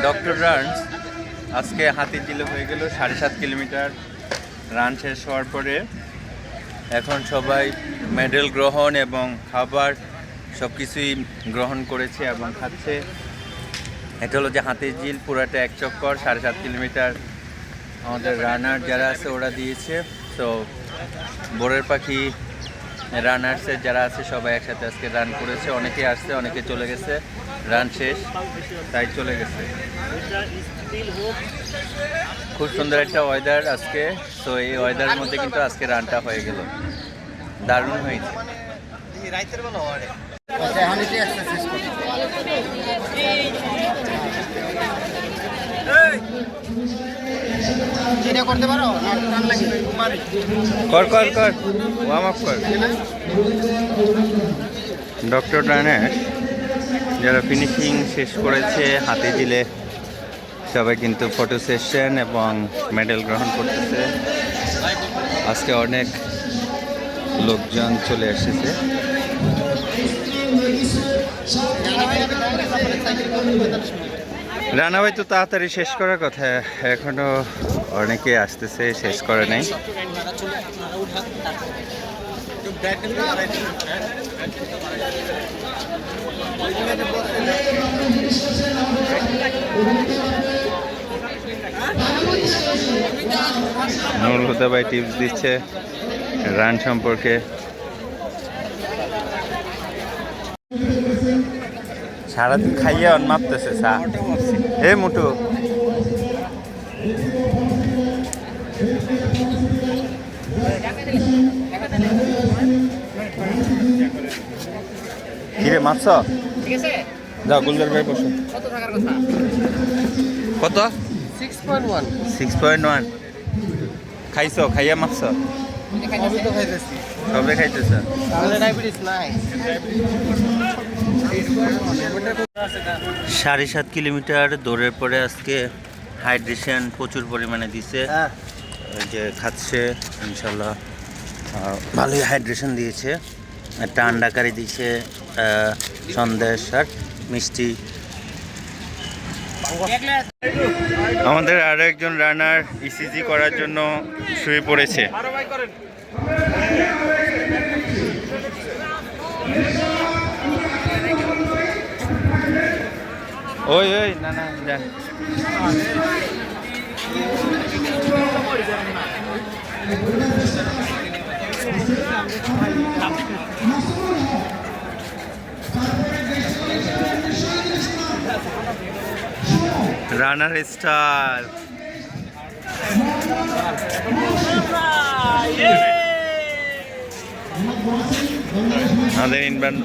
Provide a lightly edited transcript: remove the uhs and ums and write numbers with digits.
Doctor runs আজকে হাতিঝিলে হয়ে গেল 7.5 কিলোমিটার রান শেষ হওয়ার পরে এখন সবাই মেডেল গ্রহণ এবং খাবার সব কিছুই গ্রহণ করেছে এবং খাচ্ছে। এটা হলো যে হাতিঝিল পুরাটা এক চক্কর 7.5 কিলোমিটার আমাদের রানার যারা আছে ওরা দিয়েছে। তো বোরের পাখি রানার্সের যারা আছে সবাই একসাথে আজকে রান করেছে। অনেকে আসছে, অনেকে চলে গেছে, রান শেষ তাই চলে গেছে। খুব সুন্দর একটা ওয়েদার আজকে। তো এই ওয়েদারের মধ্যে কিন্তু আজকে রানটা হয়ে গেল, দারুণ হয়েছে। কর কর কর ওয়ার্ম আপ কর। ডক্টর রানার্স যারা ফিনিশিং শেষ করেছে হাতিঝিলে সবাই কিন্তু ফটো সেশন এবং মেডেল গ্রহণ করতেছে। আজকে অনেক লোকজন চলে এসেছে। রানা ভাই তো তাড়াতাড়ি শেষ করার কথা, এখনো অনেকে আসতেছে, শেষ করে নাই। নুরুল হুদা ভাই টিপস দিচ্ছে রান সম্পর্কে। সারাদিন খাইয়ে মাপতেছে চা। এ মুটু কিরে মাপছ? যাও গুলজার ভাই বসো। কত? 6.1 খাইছ? খাইয়া মাপছ? সবে খাইতেছ? 7.5 কিলোমিটার দৌড়ের পরে আজকে হাইড্রেশন প্রচুর পরিমাণে দিছে। ওই যে খাচ্ছে ইনশাল্লাহ ভালোই হাইড্রেশন দিয়েছে। একটা আন্ডা কারি দিয়েছে, সন্দেশ আর মিষ্টি। আমাদের আরো একজন রানার ইসিজি করার জন্য শুয়ে পড়েছে। ওই ওই না না যান। রানার স্টার আমাদের ইনবান